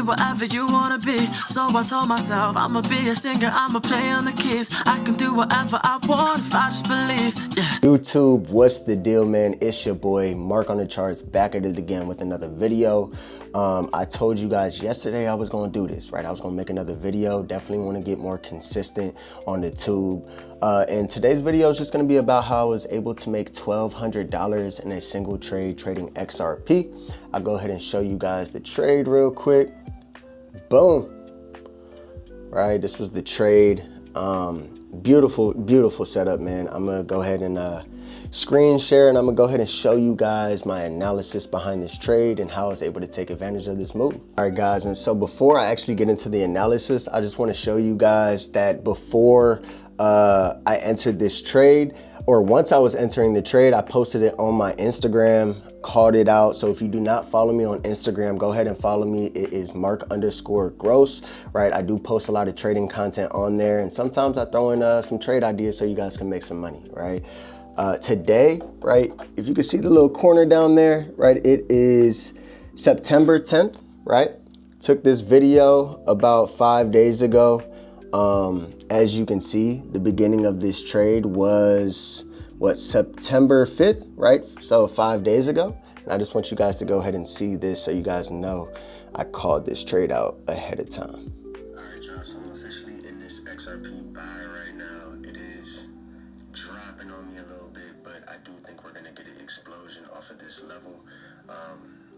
whatever you wanna be. So I told myself, I'ma be a singer, I'ma play on the keys. I can do whatever I want if I just believe, yeah. YouTube, what's the deal, man? It's your boy, Mark on the Charts, back at it again with another video. I told you guys yesterday I was gonna do this, right? I was gonna make another video. Definitely wanna get more consistent on the tube. And today's video is just gonna be about how I was able to make $1,200 in a single trade trading XRP. I'll go ahead and show you guys the trade real quick. Boom. Right, this was the trade. Beautiful setup, man. I'm gonna go ahead and screen share, and I'm gonna go ahead and show you guys my analysis behind this trade and how I was able to take advantage of this move. All right, guys, and so before I actually get into the analysis, I just want to show you guys that before I entered this trade, or once I was entering the trade, I posted it on my Instagram, called it out. So if you do not follow me on Instagram, go ahead and follow me. It is Mark_Gross, right? I do post a lot of trading content on there, and sometimes I throw in some trade ideas so you guys can make some money, right? Today, right, if you can see the little corner down there, right, it is September 10th, right? Took this video about 5 days ago. As you can see, the beginning of this trade was September 5th, right? So 5 days ago. And I just want you guys to go ahead and see this so you guys know I called this trade out ahead of time. All right, y'all, so I'm officially in this XRP buy right now. It is dropping on me a little bit, but I do think we're gonna get an explosion off of this level.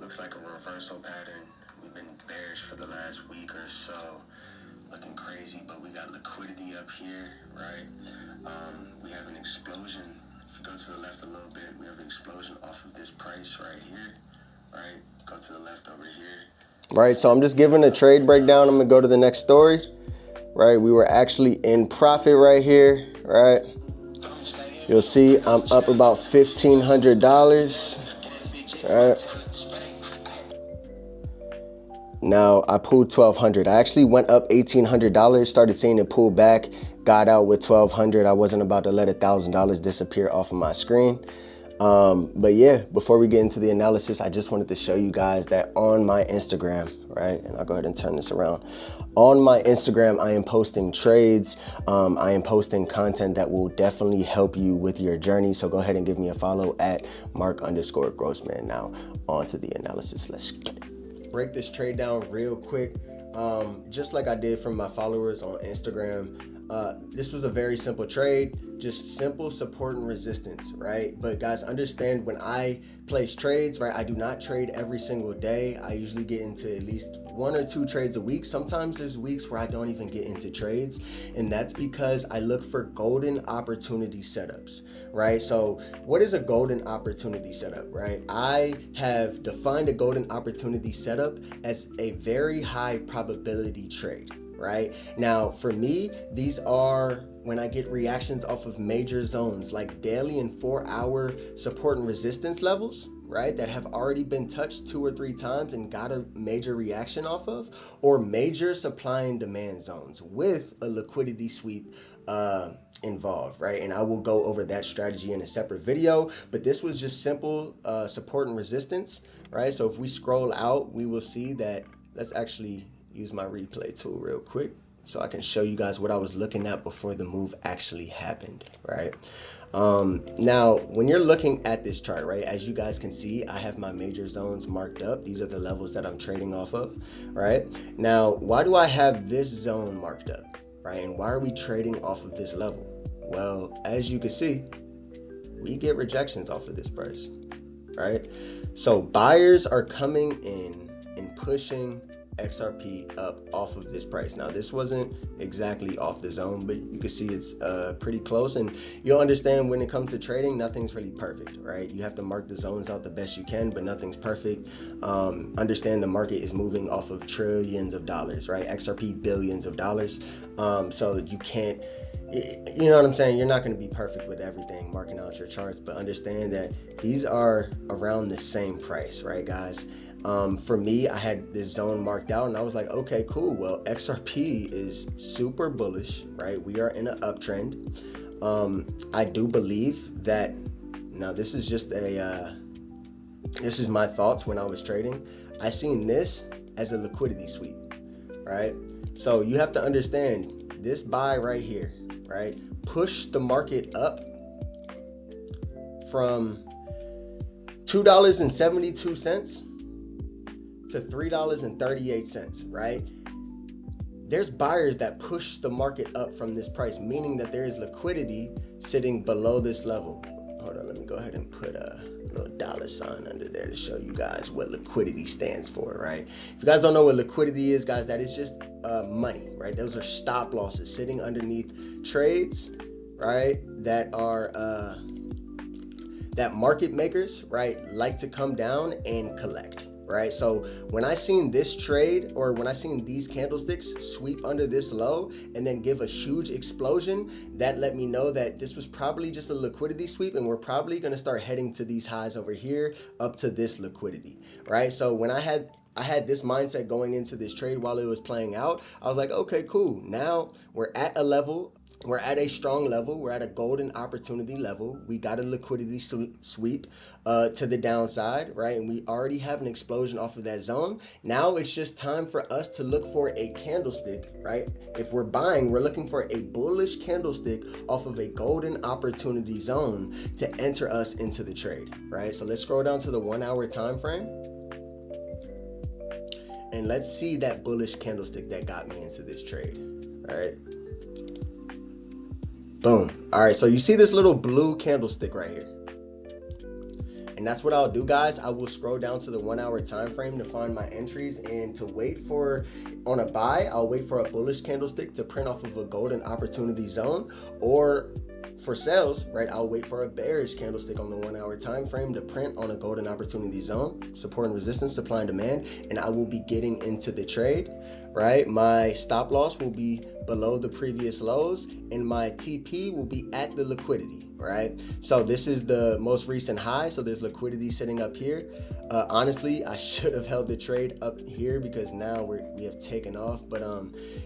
Looks like a reversal pattern. We've been bearish for the last week or so. Looking crazy, but we got liquidity up here, right? We have an explosion. If you go to the left a little bit, we have an explosion off of this price right here, right? Go to the left over here. Right, so I'm just giving a trade breakdown. I'm gonna go to the next story, right? We were actually in profit right here, right? You'll see I'm up about $1,500, right? Now I pulled 1,200. I actually went up $1,800, started seeing it pull back, got out with 1,200. I wasn't about to let $1,000 disappear off of my screen. But yeah, before we get into the analysis, I just wanted to show you guys that on my Instagram, right? And I'll go ahead and turn this around. On my Instagram, I am posting trades. I am posting content that will definitely help you with your journey. So go ahead and give me a follow at Mark_Grossman. Now on to the analysis. Let's get it. Break this trade down real quick. Just like I did from my followers on Instagram. This was a very simple trade, just simple support and resistance, right? But guys, understand when I place trades, right, I do not trade every single day. I usually get into at least 1 or 2 trades a week. Sometimes there's weeks where I don't even get into trades, and that's because I look for golden opportunity setups, right? So what is a golden opportunity setup, right? I have defined a golden opportunity setup as a very high probability trade. Right now, for me, these are when I get reactions off of major zones like daily and 4-hour support and resistance levels, right, that have already been touched 2 or 3 times and got a major reaction off of, or major supply and demand zones with a liquidity sweep involved, right? And I will go over that strategy in a separate video, but this was just simple support and resistance, right? So if we scroll out, we will see that. Let's actually use my replay tool real quick so I can show you guys what I was looking at before the move actually happened, right? Now, when you're looking at this chart, right, as you guys can see, I have my major zones marked up. These are the levels that I'm trading off of, right? Now, why do I have this zone marked up, right? And why are we trading off of this level? Well, as you can see, we get rejections off of this price, right? So buyers are coming in and pushing XRP up off of this price. Now, this wasn't exactly off the zone, but you can see it's pretty close, and you'll understand when it comes to trading, nothing's really perfect, right? You have to mark the zones out the best you can, but nothing's perfect. Understand the market is moving off of trillions of dollars, right? XRP billions of dollars. So you can't, you know what I'm saying? You're not going to be perfect with everything marking out your charts, but understand that these are around the same price, right, guys? For me, I had this zone marked out and I was like, okay, cool. Well, XRP is super bullish, right? We are in an uptrend. I do believe that, now this is just this is my thoughts when I was trading. I seen this as a liquidity sweep, right? So you have to understand this buy right here, right? Push the market up from $2.72 to $3.38, right? There's buyers that push the market up from this price, meaning that there is liquidity sitting below this level. Hold on, let me go ahead and put a little dollar sign under there to show you guys what liquidity stands for, right? If you guys don't know what liquidity is, guys, that is just money, right? Those are stop losses sitting underneath trades, right? That are that market makers, right, like to come down and collect. Right, so when I seen this trade, or when I seen these candlesticks sweep under this low and then give a huge explosion, that let me know that this was probably just a liquidity sweep, and we're probably going to start heading to these highs over here up to this liquidity, right? So when I had this mindset going into this trade while it was playing out, I was like, okay, cool. Now we're at a level. We're at a strong level. We're at a golden opportunity level. We got a liquidity sweep to the downside, right? And we already have an explosion off of that zone. Now it's just time for us to look for a candlestick, right? If we're buying, we're looking for a bullish candlestick off of a golden opportunity zone to enter us into the trade, right? So let's scroll down to the 1 hour time frame. And let's see that bullish candlestick that got me into this trade, all right? Boom. All right, so you see this little blue candlestick right here. And that's what I'll do, guys. I will scroll down to the 1 hour time frame to find my entries, and to wait for, on a buy, I'll wait for a bullish candlestick to print off of a golden opportunity zone, or for sales, right, I'll wait for a bearish candlestick on the 1 hour time frame to print on a golden opportunity zone, support and resistance, supply and demand, and I will be getting into the trade, right? My stop loss will be below the previous lows, and my TP will be at the liquidity, right? So this is the most recent high, so there's liquidity sitting up here. Honestly, I should have held the trade up here because now we have taken off. But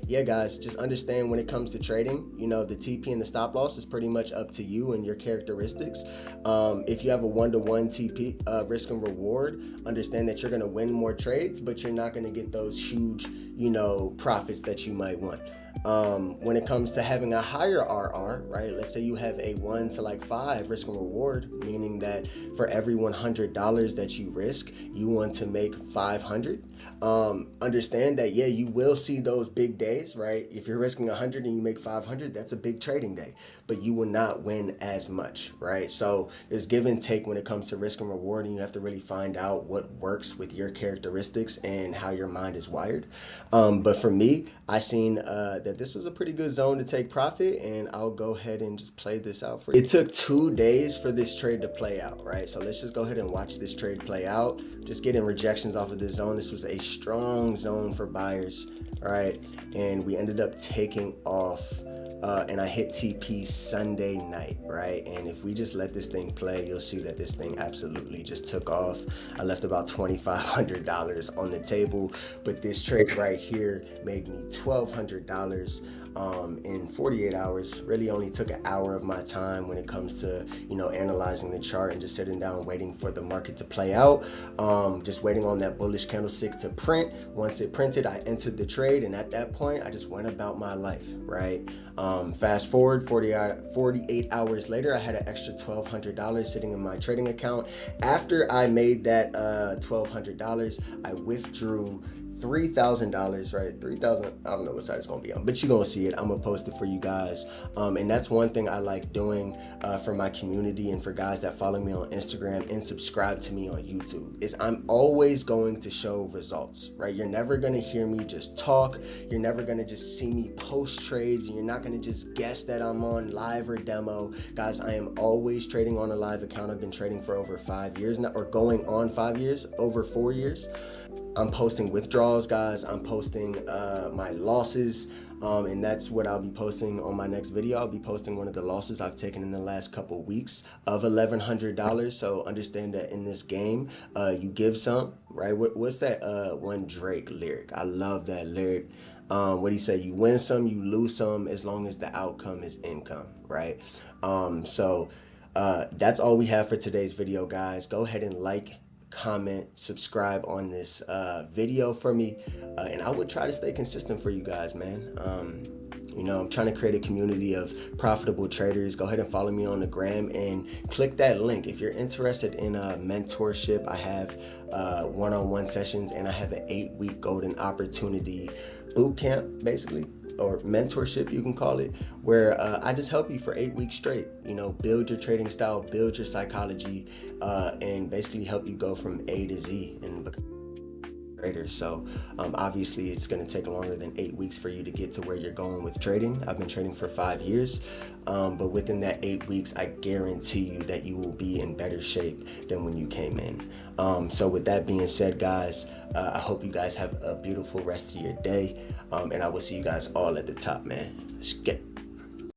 yeah, guys, just understand when it comes to trading, you know, the TP and the stop loss is pretty much up to you and your characteristics. If you have a 1-to-1 TP risk and reward, understand that you're going to win more trades, but you're not going to get those huge, you know, profits that you might want. When it comes to having a higher RR, right? Let's say you have a 1 to like 5 risk and reward, meaning that for every $100 that you risk, you want to make 500. Understand that, yeah, you will see those big days, right? If you're risking 100 and you make 500, that's a big trading day, but you will not win as much, right? So there's give and take when it comes to risk and reward, and you have to really find out what works with your characteristics and how your mind is wired. But for me, I seen that this was a pretty good zone to take profit, and I'll go ahead and just play this out for you. It took 2 days for this trade to play out, right? So let's just go ahead and watch this trade play out. Just getting rejections off of this zone. This was a strong zone for buyers, right? And we ended up taking off, and I hit TP Sunday night, right? And if we just let this thing play, you'll see that this thing absolutely just took off. I left about $2,500 on the table, but this trade right here made me $1,200 in 48 hours. Really only took an hour of my time when it comes to, you know, analyzing the chart and just sitting down waiting for the market to play out, just waiting on that bullish candlestick to print. Once it printed, I entered the trade, and at that point I just went about my life, right? Fast forward 48 hours later, I had an extra $1,200 sitting in my trading account. After I made that $1,200, I withdrew $3,000, right? 3,000. I don't know what side it's gonna be on, but you're gonna see it. I'm gonna post it for you guys. And that's one thing I like doing for my community and for guys that follow me on Instagram and subscribe to me on YouTube, is I'm always going to show results, right? You're never gonna hear me just talk. You're never gonna just see me post trades, and you're not gonna just guess that I'm on live or demo. Guys, I am always trading on a live account. I've been trading for over 5 years now, or going on 5 years, over 4 years. I'm posting withdrawals, guys. I'm posting my losses, and that's what I'll be posting on my next video. I'll be posting one of the losses I've taken in the last couple weeks of $1,100. So understand that in this game, you give some, right? What's that one Drake lyric? I love that lyric. What he say? You win some, you lose some, as long as the outcome is income, right? So that's all we have for today's video, guys. Go ahead and like, comment, subscribe on this video for me, and I would try to stay consistent for you guys, man. You know, I'm trying to create a community of profitable traders. Go ahead and follow me on the gram and click that link. If you're interested in mentorship, I have one-on-one sessions, and I have an 8-week golden opportunity boot camp, basically, or mentorship, you can call it, where I just help you for 8 weeks straight. You know, build your trading style, build your psychology, and basically help you go from A to Z and become trader. So obviously it's going to take longer than 8 weeks for you to get to where you're going with trading. I've been trading for 5 years, but within that 8 weeks, I guarantee you that you will be in better shape than when you came in. So with that being said, guys, I hope you guys have a beautiful rest of your day, and I will see you guys all at the top, man. Let's get